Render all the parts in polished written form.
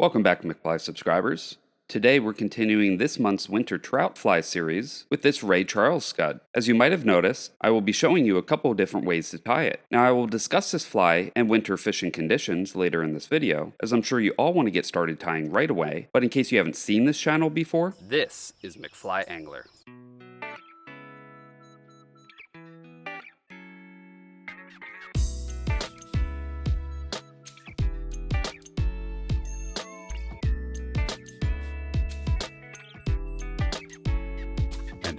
Welcome back, McFly subscribers. Today we're continuing this month's winter trout fly series with this Ray Charles Scud. As you might have noticed, I will be showing you a couple of different ways to tie it. Now I will discuss this fly and winter fishing conditions later in this video, as I'm sure you all want to get started tying right away, but in case you haven't seen this channel before, this is McFly Angler.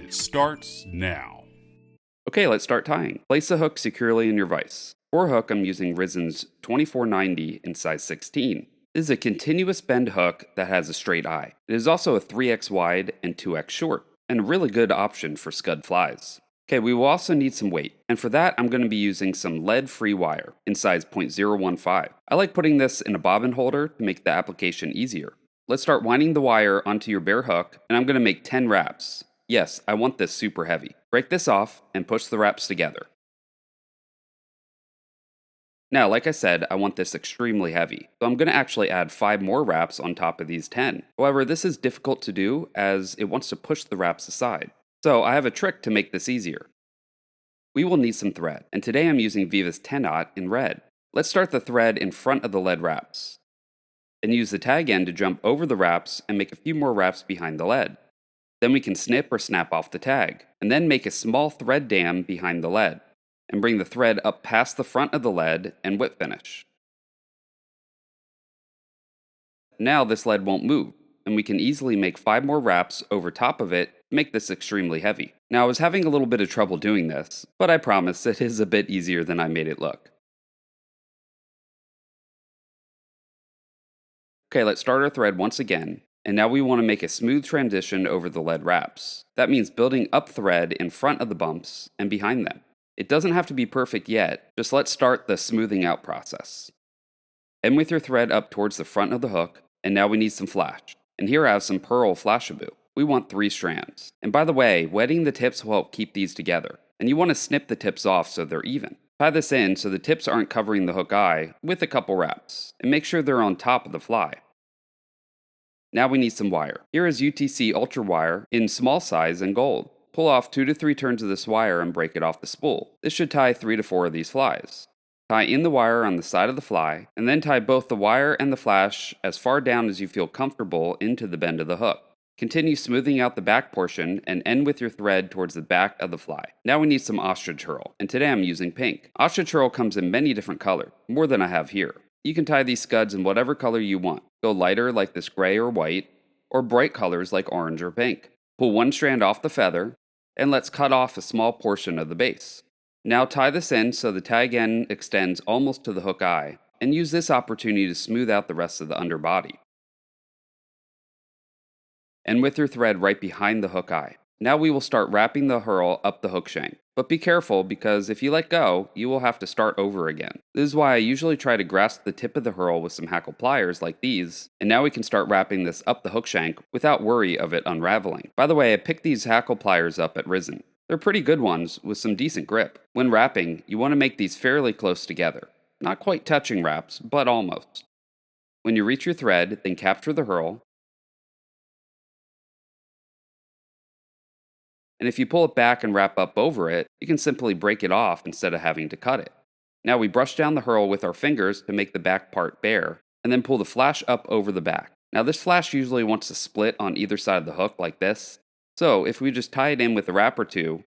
Starts now. Okay, let's start tying. Place the hook securely in your vise. For hook, I'm using Resin's 2490 in size 16. This is a continuous bend hook that has a straight eye. It is also a 3x wide and 2x short, and a really good option for scud flies. Okay, we will also need some weight, and for that I'm going to be using some lead-free wire in size 0.015. I like putting this in a bobbin holder to make the application easier. Let's start winding the wire onto your bare hook, and I'm going to make 10 wraps. Yes, I want this super heavy. Break this off and push the wraps together. Now, like I said, I want this extremely heavy, so I'm going to actually add 5 more wraps on top of these 10. However, this is difficult to do as it wants to push the wraps aside. So I have a trick to make this easier. We will need some thread, and today I'm using Viva's 10-aught in red. Let's start the thread in front of the lead wraps, and use the tag end to jump over the wraps and make a few more wraps behind the lead. Then we can snip or snap off the tag, and then make a small thread dam behind the lead, and bring the thread up past the front of the lead and whip finish. Now this lead won't move, and we can easily make 5 more wraps over top of it to make this extremely heavy. Now I was having a little bit of trouble doing this, but I promise it is a bit easier than I made it look. Okay, let's start our thread once again. And now we want to make a smooth transition over the lead wraps. That means building up thread in front of the bumps and behind them. It doesn't have to be perfect yet, just let's start the smoothing out process. End with your thread up towards the front of the hook, and now we need some flash. And here I have some pearl flashaboo. We want 3 strands. And by the way, wetting the tips will help keep these together. And you want to snip the tips off so they're even. Tie this in so the tips aren't covering the hook eye with a couple wraps. And make sure they're on top of the fly. Now we need some wire. Here is UTC Ultra Wire in small size and gold. Pull off 2 to 3 turns of this wire and break it off the spool. This should tie 3 to 4 of these flies. Tie in the wire on the side of the fly, and then tie both the wire and the flash as far down as you feel comfortable into the bend of the hook. Continue smoothing out the back portion and end with your thread towards the back of the fly. Now we need some ostrich hurl, and today I'm using pink. Ostrich hurl comes in many different colors, more than I have here. You can tie these scuds in whatever color you want. Go lighter like this gray or white, or bright colors like orange or pink. Pull 1 strand off the feather, and let's cut off a small portion of the base. Now tie this in so the tag end extends almost to the hook eye, and use this opportunity to smooth out the rest of the underbody. And with your thread right behind the hook eye. Now we will start wrapping the hurl up the hook shank. But be careful, because if you let go, you will have to start over again. This is why I usually try to grasp the tip of the hurl with some hackle pliers like these, and now we can start wrapping this up the hook shank without worry of it unraveling. By the way, I picked these hackle pliers up at Resin. They're pretty good ones with some decent grip. When wrapping, you want to make these fairly close together. Not quite touching wraps, but almost. When you reach your thread, then capture the hurl, and if you pull it back and wrap up over it, you can simply break it off instead of having to cut it. Now we brush down the hurl with our fingers to make the back part bare, and then pull the flash up over the back. Now this flash usually wants to split on either side of the hook like this, so if we just tie it in with a wrap or 2,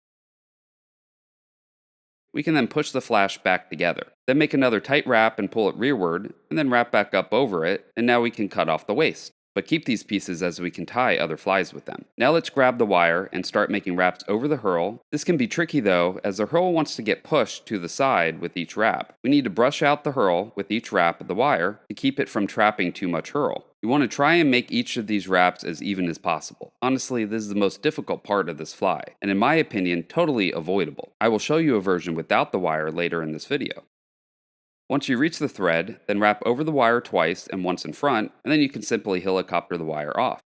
we can then push the flash back together. Then make another tight wrap and pull it rearward, and then wrap back up over it, and now we can cut off the waist. But keep these pieces as we can tie other flies with them. Now let's grab the wire and start making wraps over the hurl. This can be tricky though, as the hurl wants to get pushed to the side with each wrap. We need to brush out the hurl with each wrap of the wire to keep it from trapping too much hurl. You want to try and make each of these wraps as even as possible. Honestly, this is the most difficult part of this fly, and in my opinion, totally avoidable. I will show you a version without the wire later in this video. Once you reach the thread, then wrap over the wire twice and once in front, and then you can simply helicopter the wire off.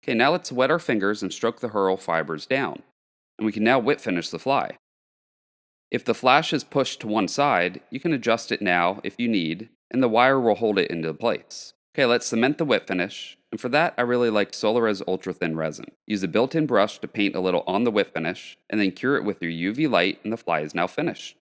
Okay, now let's wet our fingers and stroke the hurl fibers down, and we can now whip finish the fly. If the flash is pushed to one side, you can adjust it now if you need, and the wire will hold it into place. Okay, let's cement the whip finish. And for that, I really like Solarez Ultra Thin Resin. Use a built-in brush to paint a little on the whip finish, and then cure it with your UV light, and the fly is now finished.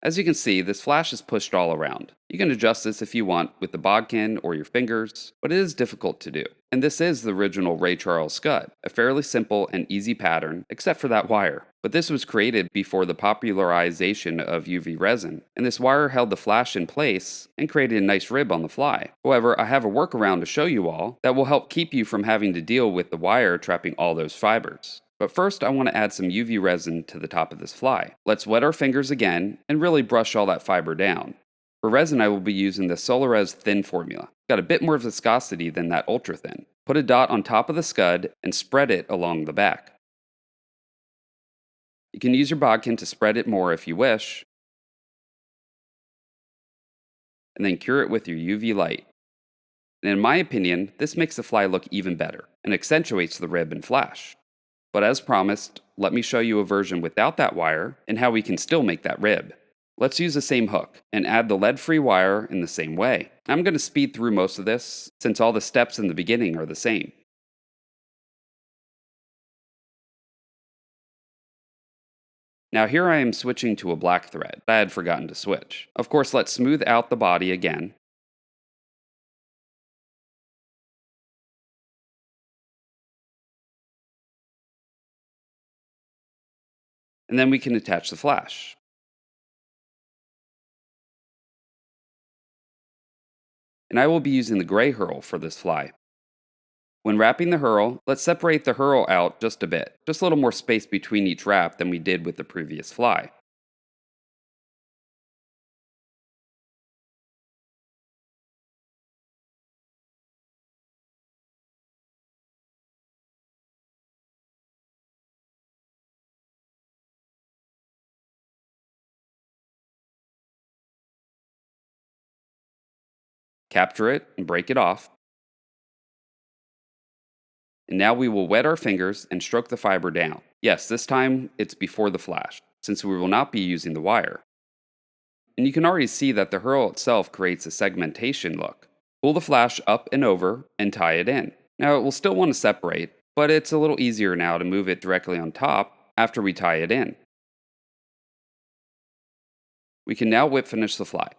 As you can see, this flash is pushed all around. You can adjust this if you want with the bodkin or your fingers, but it is difficult to do. And this is the original Ray Charles Scud, a fairly simple and easy pattern, except for that wire. But this was created before the popularization of UV resin, and this wire held the flash in place and created a nice rib on the fly. However, I have a workaround to show you all that will help keep you from having to deal with the wire trapping all those fibers. But first, I want to add some UV resin to the top of this fly. Let's wet our fingers again and really brush all that fiber down. For resin, I will be using the Solarez Thin formula. Got a bit more viscosity than that ultra thin. Put a dot on top of the scud and spread it along the back. You can use your bodkin to spread it more if you wish, and then cure it with your UV light. And in my opinion, this makes the fly look even better and accentuates the rib and flash. But as promised, let me show you a version without that wire and how we can still make that rib. Let's use the same hook and add the lead-free wire in the same way. I'm going to speed through most of this since all the steps in the beginning are the same. Now here I am switching to a black thread that I had forgotten to switch. Of course, let's smooth out the body again. And then we can attach the flash. And I will be using the gray hurl for this fly. When wrapping the hurl, let's separate the hurl out just a bit, just a little more space between each wrap than we did with the previous fly. Capture it and break it off. And now we will wet our fingers and stroke the fiber down. Yes, this time it's before the flash, since we will not be using the wire. And you can already see that the hurl itself creates a segmentation look. Pull the flash up and over and tie it in. Now it will still want to separate, but it's a little easier now to move it directly on top after we tie it in. We can now whip finish the fly.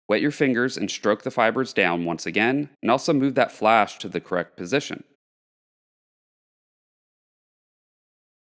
Wet your fingers and stroke the fibers down once again, and also move that flash to the correct position.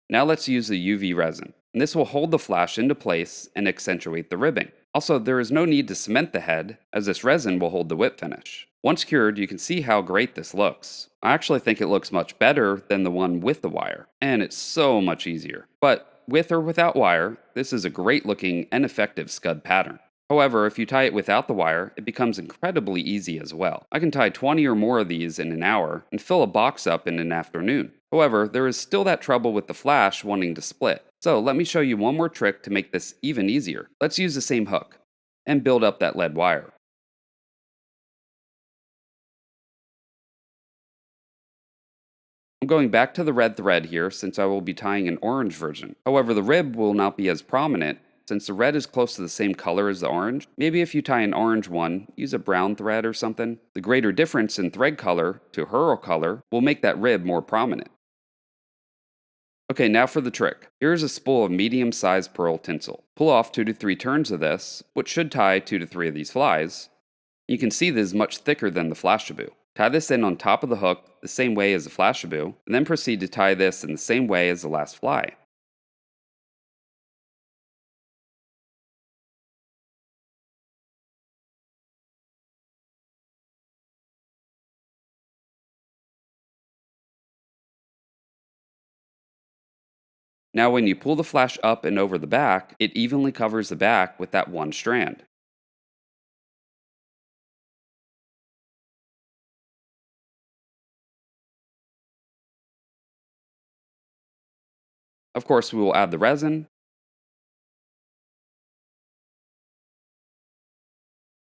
Now let's use the UV resin, and this will hold the flash into place and accentuate the ribbing. Also, there is no need to cement the head, as this resin will hold the whip finish. Once cured, you can see how great this looks. I actually think it looks much better than the one with the wire, and it's so much easier. But with or without wire, this is a great looking and effective scud pattern. However, if you tie it without the wire, it becomes incredibly easy as well. I can tie 20 or more of these in an hour and fill a box up in an afternoon. However, there is still that trouble with the flash wanting to split. So let me show you one more trick to make this even easier. Let's use the same hook and build up that lead wire. I'm going back to the red thread here since I will be tying an orange version. However, the rib will not be as prominent since the red is close to the same color as the orange. Maybe if you tie an orange one, use a brown thread or something. The greater difference in thread color to hurl color will make that rib more prominent. Okay, now for the trick. Here is a spool of medium-sized pearl tinsel. Pull off 2 to 3 turns of this, which should tie 2 to 3 of these flies. You can see this is much thicker than the flashaboo. Tie this in on top of the hook the same way as the flashaboo, and then proceed to tie this in the same way as the last fly. Now when you pull the flash up and over the back, it evenly covers the back with that one strand. Of course, we will add the resin,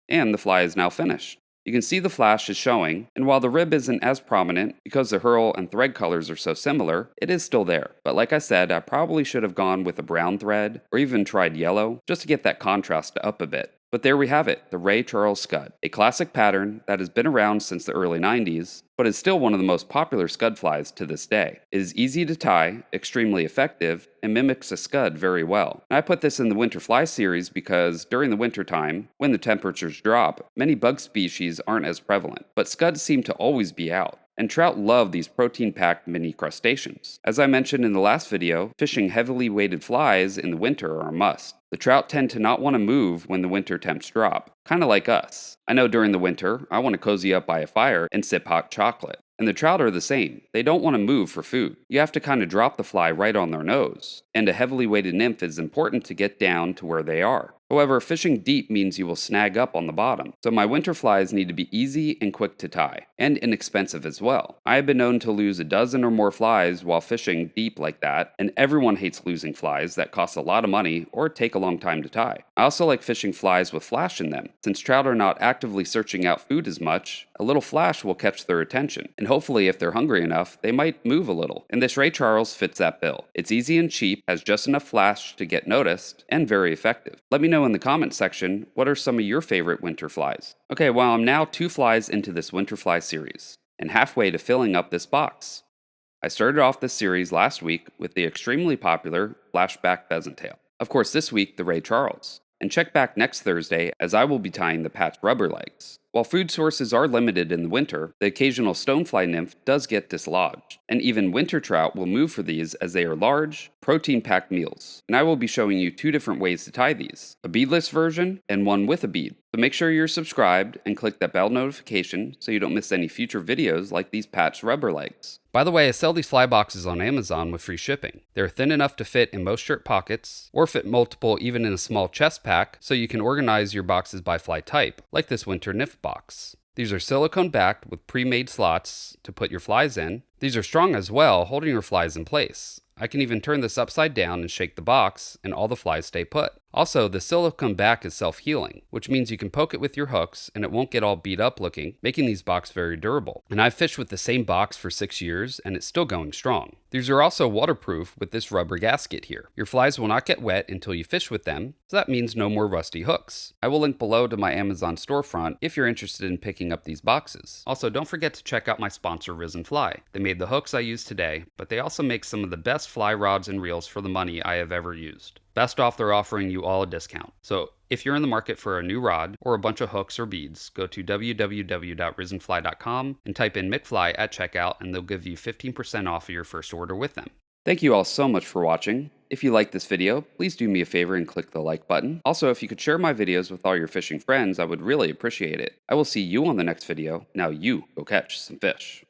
and the fly is now finished. You can see the flash is showing, and while the rib isn't as prominent because the hurl and thread colors are so similar, it is still there. But like I said, I probably should have gone with a brown thread, or even tried yellow, just to get that contrast up a bit. But there we have it, the Ray Charles Scud, a classic pattern that has been around since the early 90s, but is still one of the most popular scud flies to this day. It is easy to tie, extremely effective, and mimics a scud very well. And I put this in the winter fly series because during the winter time, when the temperatures drop, many bug species aren't as prevalent, but scuds seem to always be out. And trout love these protein-packed mini crustaceans. As I mentioned in the last video, fishing heavily weighted flies in the winter are a must. The trout tend to not want to move when the winter temps drop, kind of like us. I know during the winter, I want to cozy up by a fire and sip hot chocolate. And the trout are the same. They don't want to move for food. You have to kind of drop the fly right on their nose. And a heavily weighted nymph is important to get down to where they are. However, fishing deep means you will snag up on the bottom, so my winter flies need to be easy and quick to tie, and inexpensive as well. I have been known to lose a dozen or more flies while fishing deep like that, and everyone hates losing flies that cost a lot of money or take a long time to tie. I also like fishing flies with flash in them. Since trout are not actively searching out food as much, a little flash will catch their attention, and hopefully if they're hungry enough, they might move a little. And this Ray Charles fits that bill. It's easy and cheap, has just enough flash to get noticed, and very effective. Let me know in the comment section, what are some of your favorite winter flies? Okay, well, I'm now 2 flies into this winter fly series, and halfway to filling up this box. I started off this series last week with the extremely popular flashback pheasant-tail. Of course, this week, the Ray Charles. And check back next Thursday as I will be tying the patch rubber legs. While food sources are limited in the winter, the occasional stonefly nymph does get dislodged, and even winter trout will move for these as they are large, protein-packed meals. And I will be showing you 2 different ways to tie these, a beadless version and one with a bead. So make sure you're subscribed and click that bell notification so you don't miss any future videos like these patched rubber legs. By the way, I sell these fly boxes on Amazon with free shipping. They're thin enough to fit in most shirt pockets, or fit multiple even in a small chest pack, so you can organize your boxes by fly type, like this winter nymph box. These are silicone backed with pre-made slots to put your flies in. These are strong as well, holding your flies in place. I can even turn this upside down and shake the box, and all the flies stay put. Also, the silicone back is self-healing, which means you can poke it with your hooks and it won't get all beat up looking, making these boxes very durable. And I've fished with the same box for 6 years and it's still going strong. These are also waterproof with this rubber gasket here. Your flies will not get wet until you fish with them, so that means no more rusty hooks. I will link below to my Amazon storefront if you're interested in picking up these boxes. Also, don't forget to check out my sponsor Resin Fly. They made the hooks I use today, but they also make some of the best fly rods and reels for the money I have ever used. Best off, they're offering you all a discount. So if you're in the market for a new rod or a bunch of hooks or beads, go to www.risenfly.com and type in McFly at checkout and they'll give you 15% off of your first order with them. Thank you all so much for watching. If you liked this video, please do me a favor and click the like button. Also, if you could share my videos with all your fishing friends, I would really appreciate it. I will see you on the next video. Now you go catch some fish.